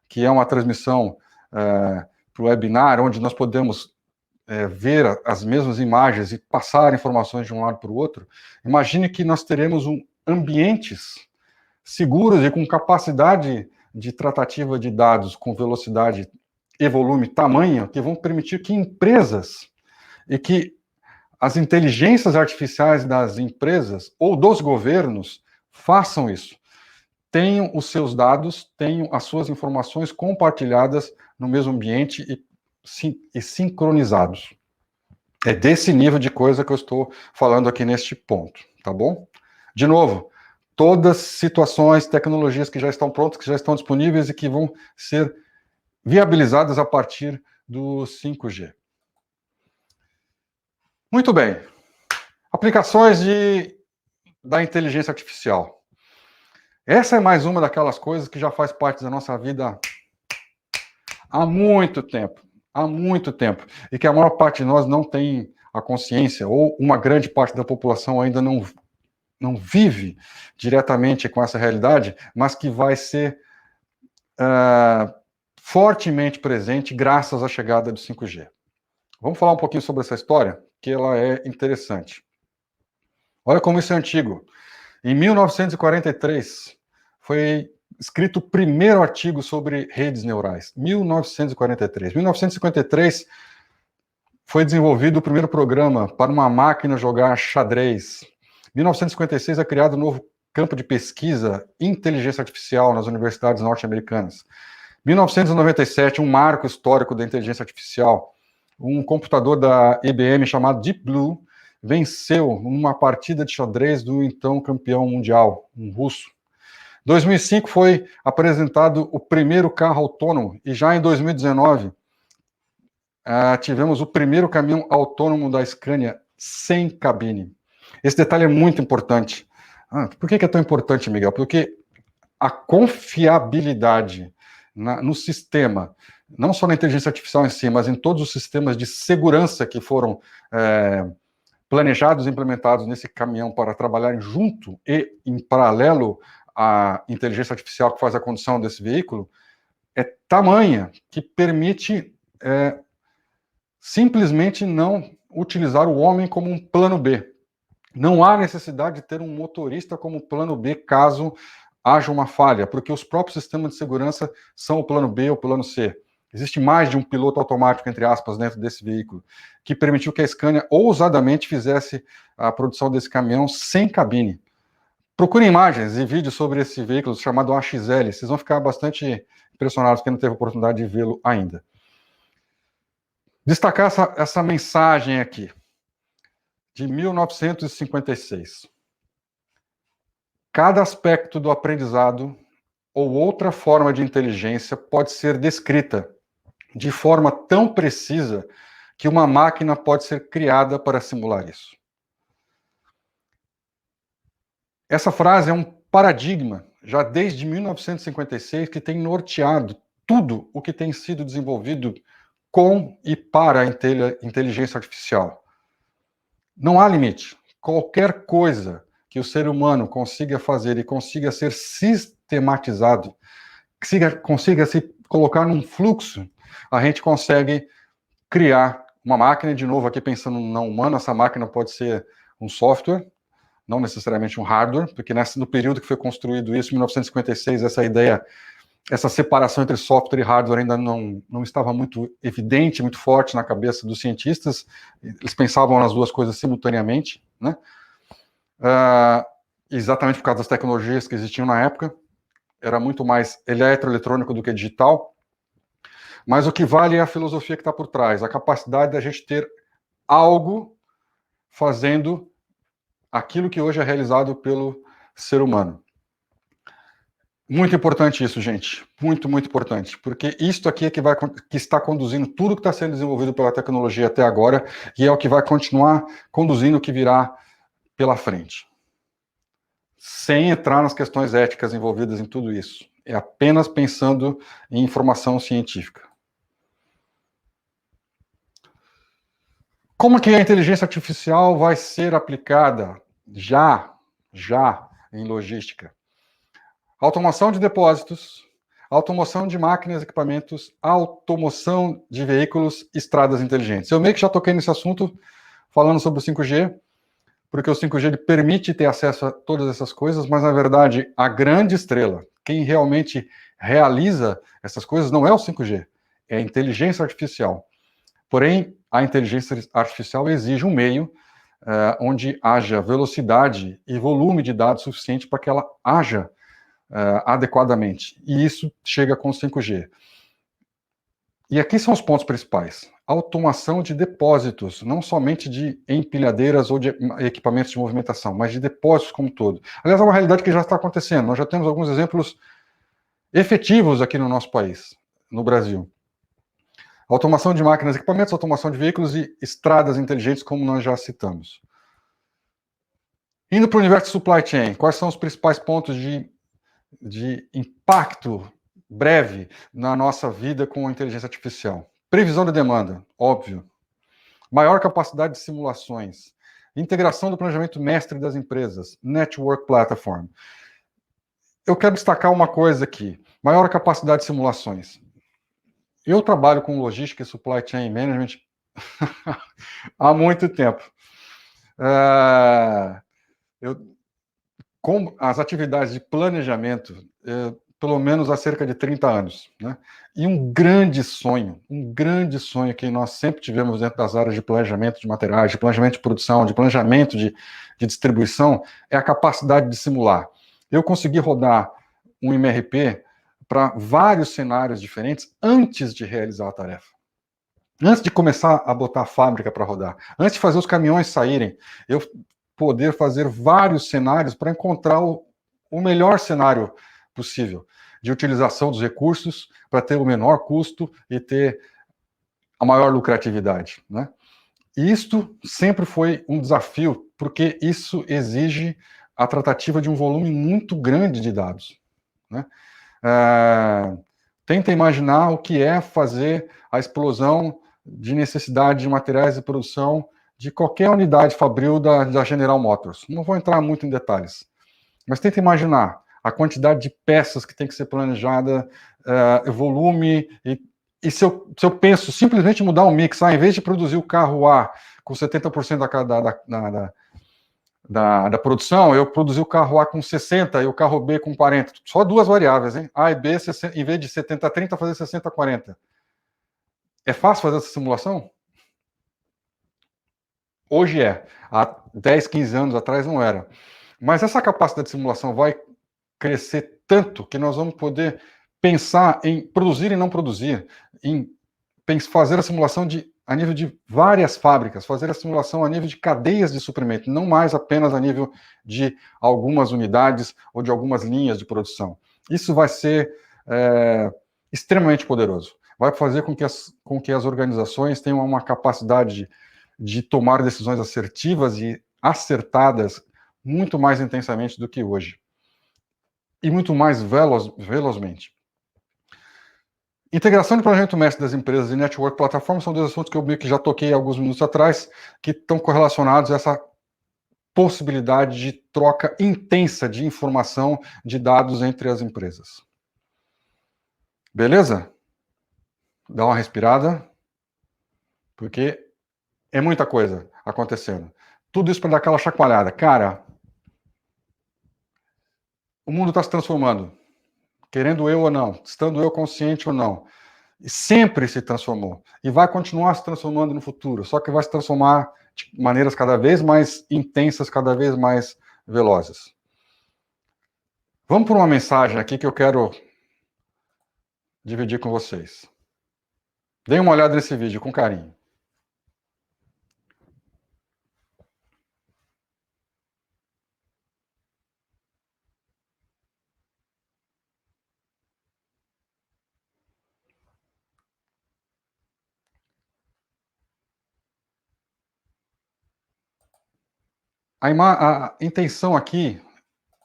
que é uma transmissão para o webinar, onde nós podemos ver as mesmas imagens e passar informações de um lado para o outro. Imagine que nós teremos ambientes seguros e com capacidade de tratativa de dados com velocidade e volume tamanho que vão permitir que empresas e que as inteligências artificiais das empresas ou dos governos façam isso. Tenham os seus dados, tenham as suas informações compartilhadas no mesmo ambiente e sincronizados. É desse nível de coisa que eu estou falando aqui neste ponto, tá bom? De novo, todas situações, tecnologias que já estão prontas, que já estão disponíveis e que vão ser viabilizadas a partir do 5G. Muito bem. Aplicações da inteligência artificial. Essa é mais uma daquelas coisas que já faz parte da nossa vida há muito tempo. Há muito tempo. E que a maior parte de nós não tem a consciência, ou uma grande parte da população ainda não vive diretamente com essa realidade, mas que vai ser fortemente presente graças à chegada do 5G. Vamos falar um pouquinho sobre essa história, que ela é interessante. Olha como isso é antigo. Em 1943, foi escrito o primeiro artigo sobre redes neurais. 1943. 1953, foi desenvolvido o primeiro programa para uma máquina jogar xadrez. 1956 é criado um novo campo de pesquisa, inteligência artificial, nas universidades norte-americanas. 1997, um marco histórico da inteligência artificial. Um computador da IBM chamado Deep Blue venceu uma partida de xadrez do então campeão mundial, um russo. 2005 foi apresentado o primeiro carro autônomo e já em 2019 tivemos o primeiro caminhão autônomo da Scania sem cabine. Esse detalhe é muito importante. Por que é tão importante, Miguel? Porque a confiabilidade no sistema, não só na inteligência artificial em si, mas em todos os sistemas de segurança que foram planejados e implementados nesse caminhão para trabalharem junto e em paralelo à inteligência artificial que faz a condução desse veículo, é tamanha que permite simplesmente não utilizar o homem como um plano B. Não há necessidade de ter um motorista como plano B caso haja uma falha, porque os próprios sistemas de segurança são o plano B ou o plano C. Existe mais de um piloto automático, entre aspas, dentro desse veículo, que permitiu que a Scania ousadamente fizesse a produção desse caminhão sem cabine. Procurem imagens e vídeos sobre esse veículo chamado AXL, vocês vão ficar bastante impressionados quem não teve a oportunidade de vê-lo ainda. Destacar essa mensagem aqui, de 1956. Cada aspecto do aprendizado ou outra forma de inteligência pode ser descrita de forma tão precisa que uma máquina pode ser criada para simular isso. Essa frase é um paradigma, já desde 1956, que tem norteado tudo o que tem sido desenvolvido com e para a inteligência artificial. Não há limite. Qualquer coisa que o ser humano consiga fazer e consiga ser sistematizado, consiga se colocar num fluxo, a gente consegue criar uma máquina, de novo aqui pensando no não humano, essa máquina pode ser um software, não necessariamente um hardware, porque no período que foi construído isso, em 1956, essa ideia, essa separação entre software e hardware ainda não estava muito evidente, muito forte na cabeça dos cientistas, eles pensavam nas duas coisas simultaneamente, né? Exatamente por causa das tecnologias que existiam na época, era muito mais eletroeletrônico do que digital, mas o que vale é a filosofia que está por trás, a capacidade da gente ter algo fazendo aquilo que hoje é realizado pelo ser humano. Muito importante isso, gente. Muito, muito importante. Porque isto aqui é que está conduzindo tudo que está sendo desenvolvido pela tecnologia até agora e é o que vai continuar conduzindo o que virá pela frente. Sem entrar nas questões éticas envolvidas em tudo isso. É apenas pensando em informação científica. Como que a inteligência artificial vai ser aplicada já em logística? Automação de depósitos, automação de máquinas e equipamentos, automação de veículos, estradas inteligentes. Eu meio que já toquei nesse assunto falando sobre o 5G, porque o 5G ele permite ter acesso a todas essas coisas, mas na verdade a grande estrela, quem realmente realiza essas coisas não é o 5G, é a inteligência artificial. Porém, a inteligência artificial exige um meio onde haja velocidade e volume de dados suficiente para que ela haja adequadamente. E isso chega com o 5G. E aqui são os pontos principais. Automação de depósitos, não somente de empilhadeiras ou de equipamentos de movimentação, mas de depósitos como um todo. Aliás, é uma realidade que já está acontecendo. Nós já temos alguns exemplos efetivos aqui no nosso país, no Brasil. Automação de máquinas e equipamentos, automação de veículos e estradas inteligentes, como nós já citamos. Indo para o universo de supply chain, quais são os principais pontos de impacto breve na nossa vida com a inteligência artificial? Previsão de demanda, óbvio. Maior capacidade de simulações. Integração do planejamento mestre das empresas. Network Platform. Eu quero destacar uma coisa aqui. Maior capacidade de simulações. Eu trabalho com logística e supply chain management há muito tempo. Com as atividades de planejamento, pelo menos há cerca de 30 anos. Né? E um grande sonho que nós sempre tivemos dentro das áreas de planejamento de materiais, de planejamento de produção, de planejamento de distribuição, é a capacidade de simular. Eu consegui rodar um MRP para vários cenários diferentes antes de realizar a tarefa. Antes de começar a botar a fábrica para rodar, antes de fazer os caminhões saírem, eu poder fazer vários cenários para encontrar o melhor cenário possível de utilização dos recursos para ter o menor custo e ter a maior lucratividade, né? E isto sempre foi um desafio, porque isso exige a tratativa de um volume muito grande de dados, né? Tenta imaginar o que é fazer a explosão de necessidade de materiais de produção de qualquer unidade fabril da General Motors. Não vou entrar muito em detalhes, mas tenta imaginar a quantidade de peças que tem que ser planejada, volume, e se eu penso simplesmente mudar um mix, em vez de produzir o carro A com 70% da produção, eu produzi o carro A com 60% e o carro B com 40%. Só duas variáveis, hein? A e B, em vez de 70-30, fazer 60-40. É fácil fazer essa simulação? Hoje é. Há 10, 15 anos atrás não era. Mas essa capacidade de simulação vai crescer tanto que nós vamos poder pensar em produzir e não produzir, em fazer a simulação a nível de várias fábricas, fazer a simulação a nível de cadeias de suprimento, não mais apenas a nível de algumas unidades ou de algumas linhas de produção. Isso vai ser extremamente poderoso. Vai fazer com que as organizações tenham uma capacidade de tomar decisões assertivas e acertadas muito mais intensamente do que hoje. E muito mais velozmente. Integração de planejamento mestre das empresas e network plataforma são dois assuntos que eu meio que já toquei alguns minutos atrás, que estão correlacionados a essa possibilidade de troca intensa de informação, de dados entre as empresas. Beleza? Dá uma respirada, porque é muita coisa acontecendo. Tudo isso para dar aquela chacoalhada. Cara, o mundo está se transformando, querendo eu ou não, estando eu consciente ou não. E sempre se transformou. E vai continuar se transformando no futuro, só que vai se transformar de maneiras cada vez mais intensas, cada vez mais velozes. Vamos por uma mensagem aqui que eu quero dividir com vocês. Deem uma olhada nesse vídeo com carinho. A intenção aqui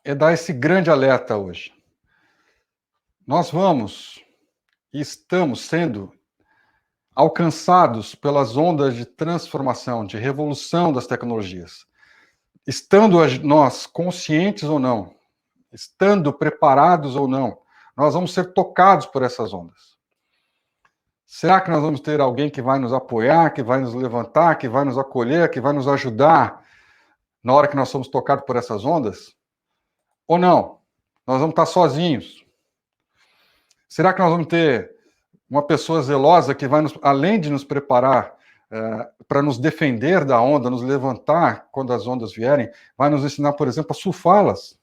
é dar esse grande alerta hoje. Nós vamos e estamos sendo alcançados pelas ondas de transformação, de revolução das tecnologias. Estando nós conscientes ou não, estando preparados ou não, nós vamos ser tocados por essas ondas. Será que nós vamos ter alguém que vai nos apoiar, que vai nos levantar, que vai nos acolher, que vai nos ajudar na hora que nós somos tocados por essas ondas? Ou não? Nós vamos estar sozinhos. Será que nós vamos ter uma pessoa zelosa que vai, além de nos preparar para nos defender da onda, nos levantar quando as ondas vierem, vai nos ensinar, por exemplo, a surfá-las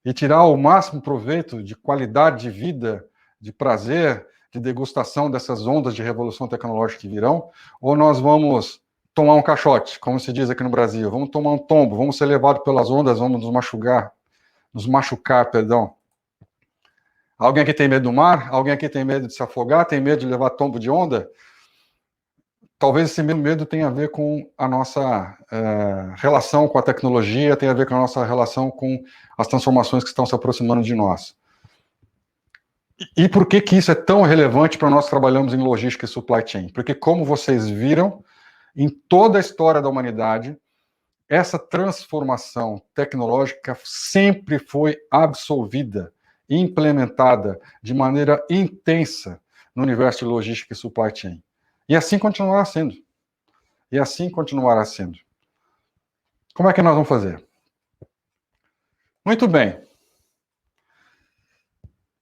e tirar o máximo proveito de qualidade de vida, de prazer, de degustação dessas ondas de revolução tecnológica que virão? Ou nós vamos tomar um caixote, como se diz aqui no Brasil, vamos tomar um tombo, vamos ser levados pelas ondas, vamos nos machucar, perdão. Alguém aqui tem medo do mar? Alguém aqui tem medo de se afogar? Tem medo de levar tombo de onda? Talvez esse medo tenha a ver com a nossa relação com a tecnologia, tenha a ver com a nossa relação com as transformações que estão se aproximando de nós. E por que isso é tão relevante para nós que trabalhamos em logística e supply chain? Porque, como vocês viram, em toda a história da humanidade, essa transformação tecnológica sempre foi absolvida, implementada de maneira intensa no universo de logística e supply chain. E assim continuará sendo. E assim continuará sendo. Como é que nós vamos fazer? Muito bem.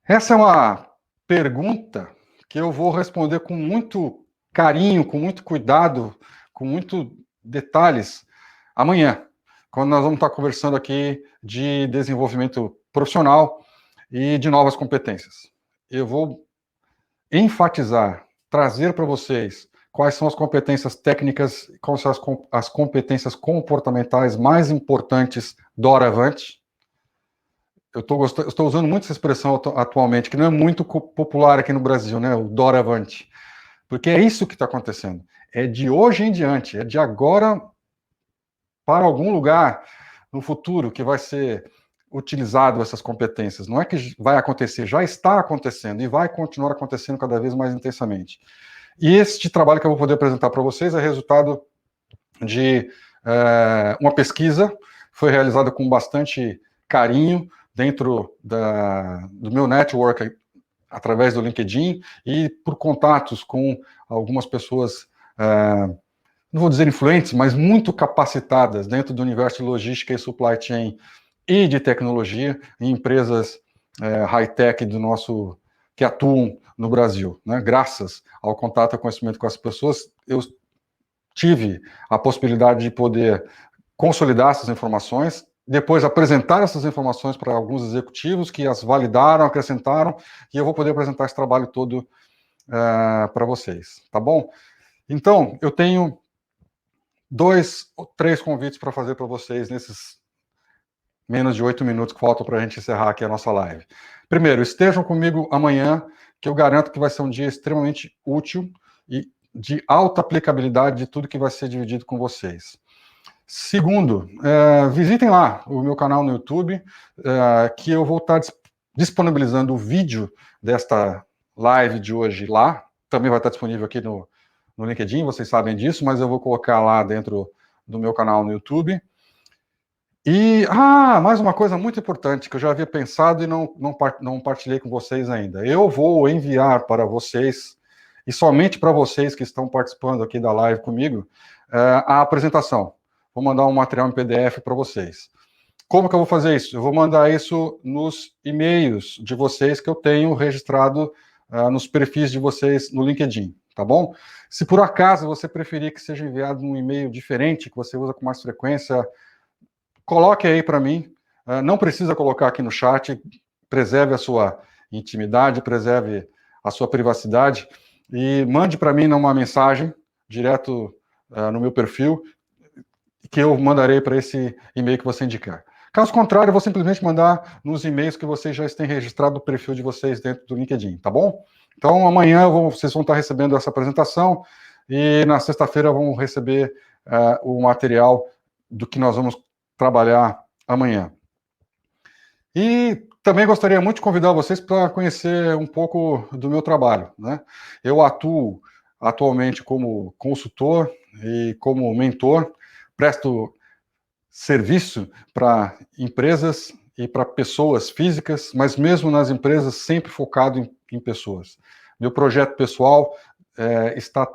Essa é uma pergunta que eu vou responder com muito carinho, com muito cuidado, com muitos detalhes amanhã, quando nós vamos estar conversando aqui de desenvolvimento profissional e de novas competências. Eu vou enfatizar, trazer para vocês quais são as competências técnicas, quais são as competências comportamentais mais importantes doravante. Eu estou usando muito essa expressão atualmente, que não é muito popular aqui no Brasil, né? O doravante. Porque é isso que está acontecendo. É de hoje em diante, é de agora para algum lugar no futuro que vai ser utilizado essas competências. Não é que vai acontecer, já está acontecendo e vai continuar acontecendo cada vez mais intensamente. E este trabalho que eu vou poder apresentar para vocês é resultado de uma pesquisa, foi realizada com bastante carinho dentro do meu network, através do LinkedIn, e por contatos com algumas pessoas, não vou dizer influentes, mas muito capacitadas dentro do universo de logística e supply chain e de tecnologia, em empresas high-tech que atuam no Brasil. Né? Graças ao contato e conhecimento com as pessoas, eu tive a possibilidade de poder consolidar essas informações, depois apresentar essas informações para alguns executivos que as validaram, acrescentaram, e eu vou poder apresentar esse trabalho todo para vocês, tá bom? Então, eu tenho 2 ou 3 convites para fazer para vocês nesses menos de 8 minutos que faltam para a gente encerrar aqui a nossa live. Primeiro, estejam comigo amanhã, que eu garanto que vai ser um dia extremamente útil e de alta aplicabilidade de tudo que vai ser dividido com vocês. Segundo, visitem lá o meu canal no YouTube, que eu vou estar disponibilizando o vídeo desta live de hoje lá, também vai estar disponível aqui no LinkedIn, vocês sabem disso, mas eu vou colocar lá dentro do meu canal no YouTube. E, mais uma coisa muito importante que eu já havia pensado e não partilhei com vocês ainda. Eu vou enviar para vocês, e somente para vocês que estão participando aqui da live comigo, a apresentação. Vou mandar um material em PDF para vocês. Como que eu vou fazer isso? Eu vou mandar isso nos e-mails de vocês que eu tenho registrado nos perfis de vocês no LinkedIn, tá bom? Se por acaso você preferir que seja enviado um e-mail diferente, que você usa com mais frequência, coloque aí para mim. Não precisa colocar aqui no chat. Preserve a sua intimidade, preserve a sua privacidade e mande para mim numa mensagem direto no meu perfil que eu mandarei para esse e-mail que você indicar. Caso contrário, eu vou simplesmente mandar nos e-mails que vocês já têm registrado no perfil de vocês dentro do LinkedIn, tá bom? Então, amanhã vocês vão estar recebendo essa apresentação e na sexta-feira vão receber o material do que nós vamos trabalhar amanhã. E também gostaria muito de convidar vocês para conhecer um pouco do meu trabalho, né? Eu atuo atualmente como consultor e como mentor, presto serviço para empresas e para pessoas físicas, mas mesmo nas empresas sempre focado em pessoas. Meu projeto pessoal está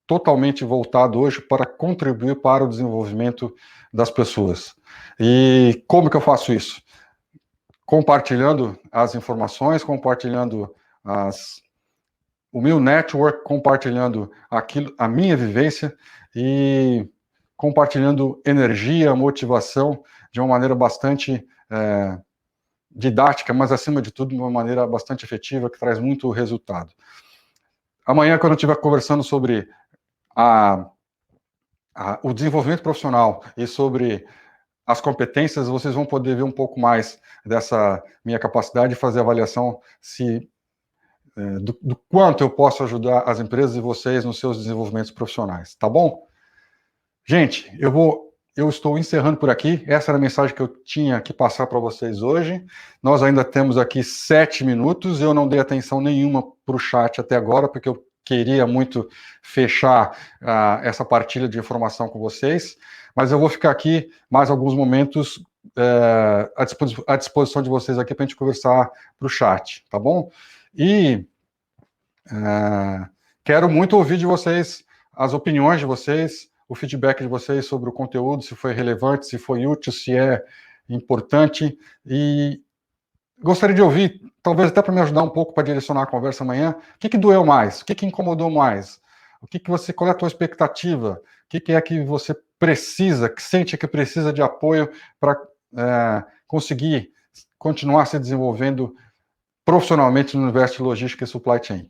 totalmente voltado hoje para contribuir para o desenvolvimento das pessoas. E como que eu faço isso? Compartilhando as informações, compartilhando o meu network, compartilhando a minha vivência e compartilhando energia, motivação de uma maneira bastante didática, mas acima de tudo de uma maneira bastante efetiva, que traz muito resultado. Amanhã, quando eu estiver conversando sobre o desenvolvimento profissional e sobre as competências, vocês vão poder ver um pouco mais dessa minha capacidade de fazer avaliação do quanto eu posso ajudar as empresas e vocês nos seus desenvolvimentos profissionais, tá bom? Gente, eu estou encerrando por aqui. Essa era a mensagem que eu tinha que passar para vocês hoje. Nós ainda temos aqui 7 minutos. Eu não dei atenção nenhuma para o chat até agora, porque eu queria muito fechar essa partilha de informação com vocês. Mas eu vou ficar aqui mais alguns momentos à disposição de vocês aqui para a gente conversar para o chat, tá bom? E quero muito ouvir de vocês as opiniões de vocês, o feedback de vocês sobre o conteúdo, se foi relevante, se foi útil, se é importante. E gostaria de ouvir, talvez até para me ajudar um pouco para direcionar a conversa amanhã, o que doeu mais? O que incomodou mais? Qual é a tua expectativa? O que é que você precisa, que sente que precisa de apoio para conseguir continuar se desenvolvendo profissionalmente no universo de logística e supply chain?